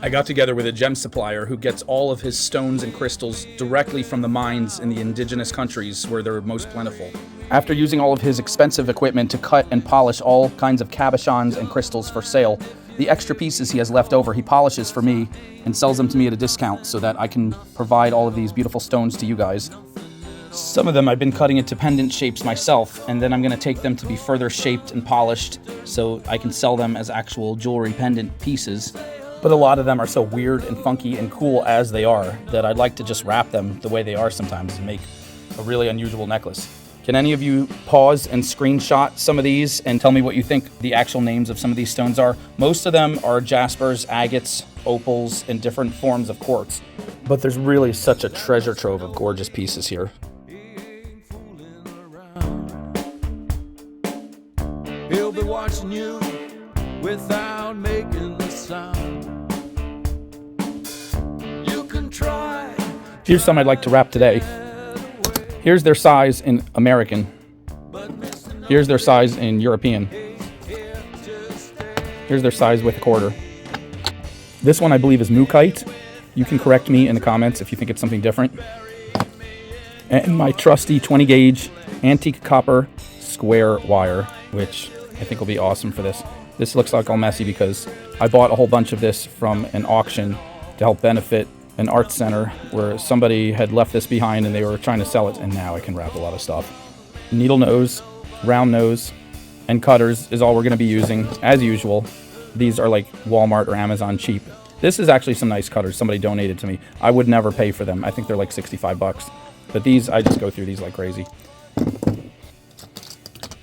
I got together with a gem supplier who gets all of his stones and crystals directly from the mines in the indigenous countries where they're most plentiful. After using all of his expensive equipment to cut and polish all kinds of cabochons and crystals for sale, the extra pieces he has left over he polishes for me and sells them to me at a discount so that I can provide all of these beautiful stones to you guys. Some of them I've been cutting into pendant shapes myself, and then I'm going to take them to be further shaped and polished so I can sell them as actual jewelry pendant pieces. But a lot of them are so weird and funky and cool as they are that I'd like to just wrap them the way they are sometimes and make a really unusual necklace. Can any of you pause and screenshot some of these and tell me what you think the actual names of some of these stones are? Most of them are jaspers, agates, opals, and different forms of quartz. But there's really such a treasure trove of gorgeous pieces here. He'll be watching you without making a sound. You can try. Here's some I'd like to wrap today. Here's their size in American. Here's their size in European. Here's their size with a quarter. This one I believe is Mukite. You can correct me in the comments if you think it's something different. And my trusty 20 gauge antique copper square wire, which I think will be awesome for this. This looks like all messy because I bought a whole bunch of this from an auction to help benefit an art center where somebody had left this behind and they were trying to sell it, and now I can wrap a lot of stuff. Needle nose, round nose, and cutters is all we're going to be using as usual. These are like Walmart or Amazon cheap. This is actually some nice cutters somebody donated to me. I would never pay for them. I think they're like 65 bucks. But these, I just go through these like crazy.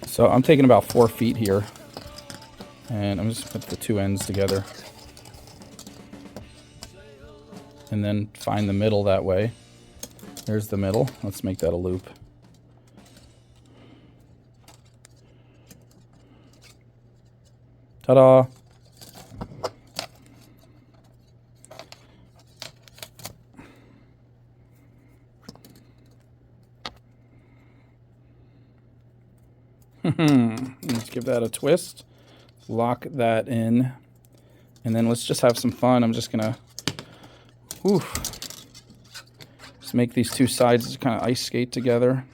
So I'm taking about 4 feet here, and I'm just put the two ends together and then find the middle that way. There's the middle. Let's make that a loop. Ta-da! Let's give that a twist, lock that in, and then let's just have some fun. I'm just gonna just make these two sides kind of ice skate together.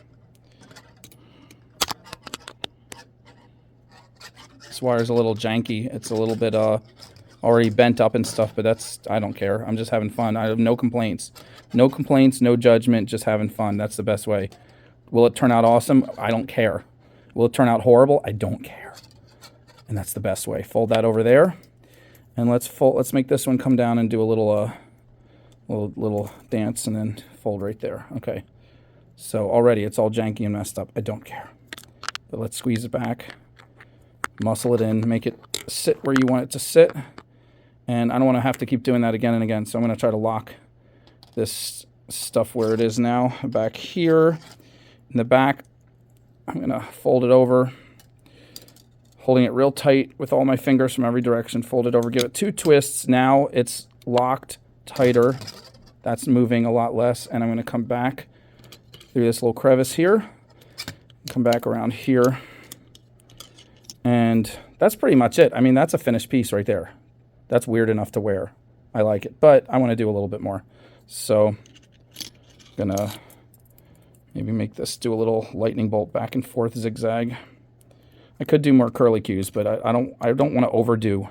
This wire's a little janky. It's a little bit already bent up and stuff, but I don't care. I'm just having fun. I have no complaints. No complaints, no judgment, just having fun. That's the best way. Will it turn out awesome? I don't care. Will it turn out horrible? I don't care. And that's the best way. Fold that over there. And let's make this one come down and do a little dance and then fold right there. Okay. So already it's all janky and messed up. I don't care. But let's squeeze it back. Muscle it in. Make it sit where you want it to sit. And I don't want to have to keep doing that again and again. So I'm going to try to lock this stuff where it is now. Back here in the back. I'm going to fold it over, holding it real tight with all my fingers from every direction. Fold it over, give it 2 twists. Now it's locked tighter. That's moving a lot less. And I'm going to come back through this little crevice here, come back around here. And that's pretty much it. I mean, that's a finished piece right there. That's weird enough to wear. I like it, but I want to do a little bit more. So I'm going to maybe make this do a little lightning bolt back and forth zigzag. I could do more curlicues, but I don't want to overdo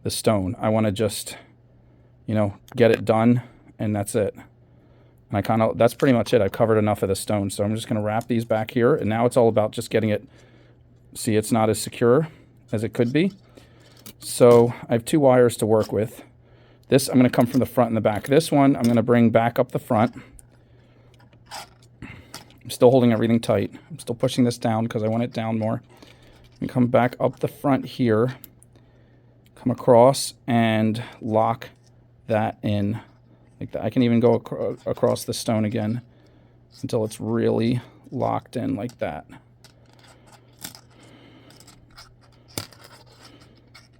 the stone. I want to just, get it done, and that's it. And that's pretty much it. I've covered enough of the stone, so I'm just going to wrap these back here, and now it's all about just getting it. See, it's not as secure as it could be. So I have 2 wires to work with. This I'm going to come from the front and the back. This one I'm going to bring back up the front. I'm still holding everything tight. I'm still pushing this down because I want it down more. And come back up the front here, come across and lock that in like that. I can even go across the stone again until it's really locked in like that.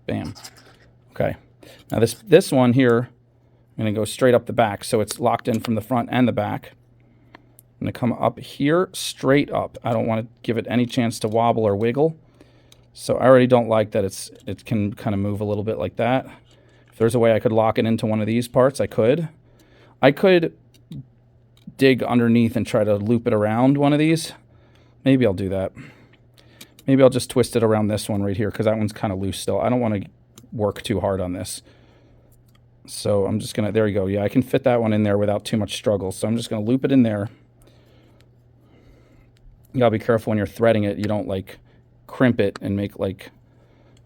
Bam. Okay. Now this one here, I'm going to go straight up the back so it's locked in from the front and the back. I'm going to come up here, straight up. I don't want to give it any chance to wobble or wiggle. So I already don't like that it can kind of move a little bit like that. If there's a way I could lock it into one of these parts, I could. I could dig underneath and try to loop it around one of these. Maybe I'll do that. Maybe I'll just twist it around this one right here, because that one's kind of loose still. I don't want to work too hard on this. So I'm just going to, there you go. Yeah, I can fit that one in there without too much struggle. So I'm just going to loop it in there. You got to be careful when you're threading it. You don't like crimp it and make like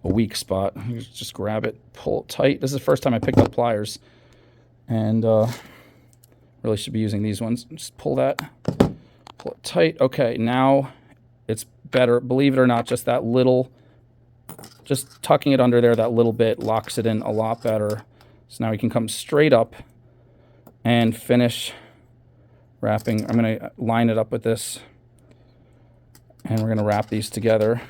a weak spot. You just grab it, pull it tight. This is the first time I picked up pliers. And really should be using these ones. Just pull that, pull it tight. Okay, now it's better. Believe it or not, just that little, just tucking it under there, that little bit locks it in a lot better. So now we can come straight up and finish wrapping. I'm going to line it up with this, and we're going to wrap these together.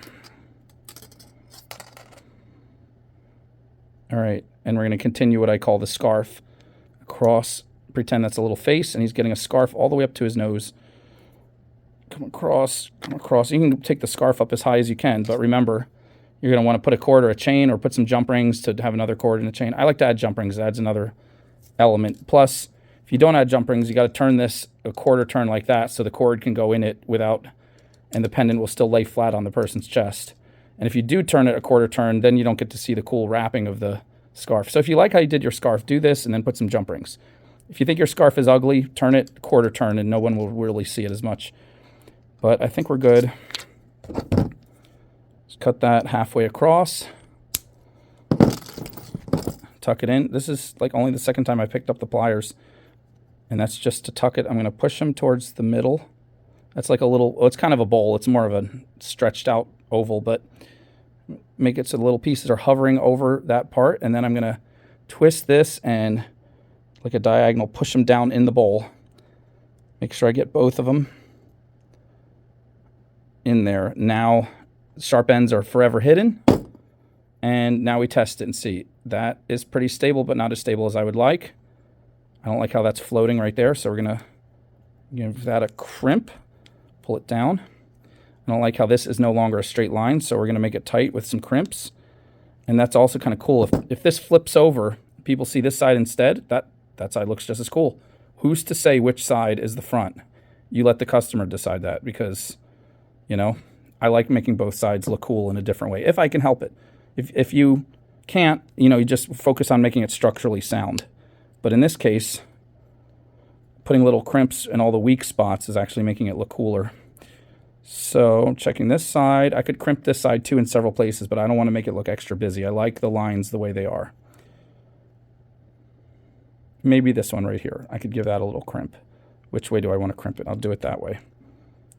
All right, and we're going to continue what I call the scarf across. Pretend that's a little face, and he's getting a scarf all the way up to his nose. Come across, come across. You can take the scarf up as high as you can, but remember, you're going to want to put a cord or a chain, or put some jump rings to have another cord and a chain. I like to add jump rings. It adds another element. Plus, if you don't add jump rings, you got to turn this a quarter turn like that so the cord can go in it without, and the pendant will still lay flat on the person's chest. And if you do turn it a quarter turn, then you don't get to see the cool wrapping of the scarf. So if you like how you did your scarf, do this and then put some jump rings. If you think your scarf is ugly, turn it a quarter turn and no one will really see it as much. But I think we're good. Just cut that halfway across. Tuck it in. This is like only the second time I picked up the pliers. And that's just to tuck it. I'm going to push them towards the middle. That's like a little, oh, it's kind of a bowl. It's more of a stretched out oval, but make it so the little pieces are hovering over that part. And then I'm going to twist this and like a diagonal, push them down in the bowl. Make sure I get both of them in there. Now, sharp ends are forever hidden. And now we test it and see. That is pretty stable, but not as stable as I would like. I don't like how that's floating right there, so we're going to give that a crimp. Pull it down. I don't like how this is no longer a straight line, so we're going to make it tight with some crimps. And that's also kind of cool. If this flips over, people see this side instead, that side looks just as cool. Who's to say which side is the front? You let the customer decide that, because, you know, I like making both sides look cool in a different way, if I can help it. If you can't, you know, you just focus on making it structurally sound. But in this case, putting little crimps in all the weak spots is actually making it look cooler. So checking this side, I could crimp this side too in several places, but I don't want to make it look extra busy. I like the lines the way they are. Maybe this one right here. I could give that a little crimp. Which way do I want to crimp it? I'll do it that way.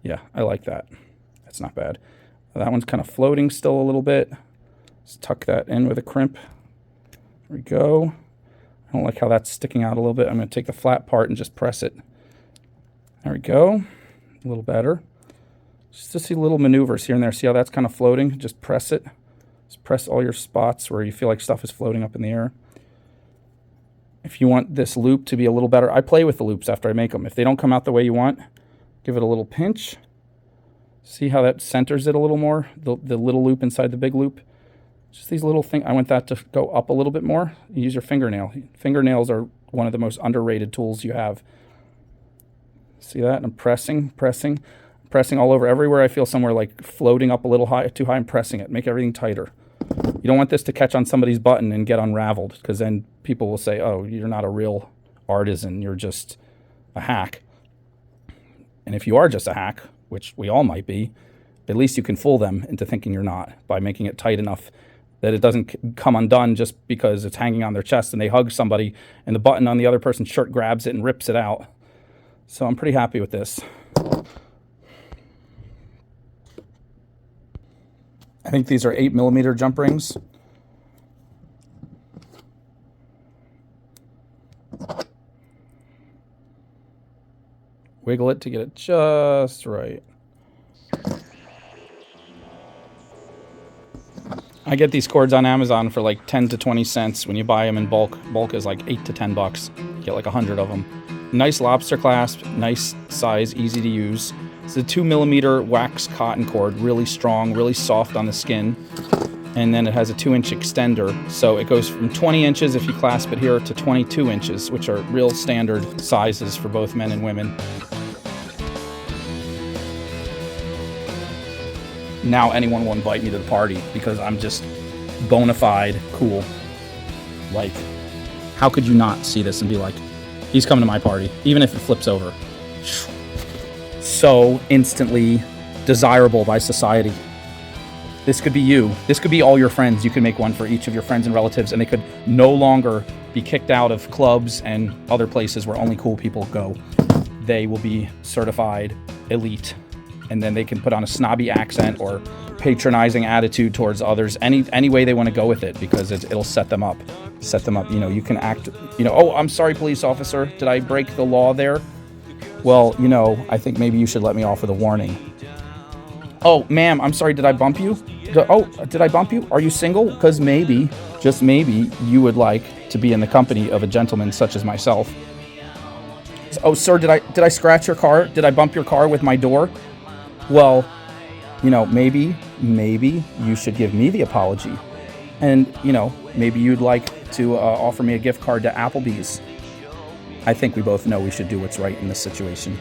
Yeah, I like that. That's not bad. That one's kind of floating still a little bit. Let's tuck that in with a crimp. There we go. I don't like how that's sticking out a little bit. I'm going to take the flat part and just press it. There we go. A little better. Just to see little maneuvers here and there. See how that's kind of floating? Just press it. Just press all your spots where you feel like stuff is floating up in the air. If you want this loop to be a little better, I play with the loops after I make them. If they don't come out the way you want, give it a little pinch. See how that centers it a little more? The little loop inside the big loop. Just these little things. I want that to go up a little bit more. You use your fingernail. Fingernails are one of the most underrated tools you have. See that? I'm pressing all over. Everywhere I feel somewhere like floating up a little high, too high, I'm pressing it. Make everything tighter. You don't want this to catch on somebody's button and get unraveled, because then people will say, oh, you're not a real artisan. You're just a hack. And if you are just a hack, which we all might be, at least you can fool them into thinking you're not by making it tight enough that it doesn't come undone just because it's hanging on their chest and they hug somebody and the button on the other person's shirt grabs it and rips it out. So I'm pretty happy with this. I think these are 8mm jump rings. Wiggle it to get it just right. I get these cords on Amazon for like 10 to 20 cents when you buy them in bulk. Bulk is like 8 to 10 bucks. You get like 100 of them. Nice lobster clasp, nice size, easy to use. It's a 2mm wax cotton cord, really strong, really soft on the skin. and then it has a 2-inch extender. So it goes from 20 inches if you clasp it here to 22 inches, which are real standard sizes for both men and women. Now anyone will invite me to the party because I'm just bona fide cool. Like, how could you not see this and be like, he's coming to my party, even if it flips over? So instantly desirable by society. This could be you. This could be all your friends. You could make one for each of your friends and relatives, and they could no longer be kicked out of clubs and other places where only cool people go. They will be certified elite, and then they can put on a snobby accent or patronizing attitude towards others, any way they want to go with it, because it'll set them up. You know, you can act, you know, oh, I'm sorry, police officer, did I break the law there? Well, you know, I think maybe you should let me off with a warning. Oh, ma'am, I'm sorry, did I bump you? Did I bump you? Are you single? Because maybe, just maybe, you would like to be in the company of a gentleman such as myself. Oh, sir, did I scratch your car? Did I bump your car with my door? Well, you know, maybe you should give me the apology. And, you know, maybe you'd like to offer me a gift card to Applebee's. I think we both know we should do what's right in this situation.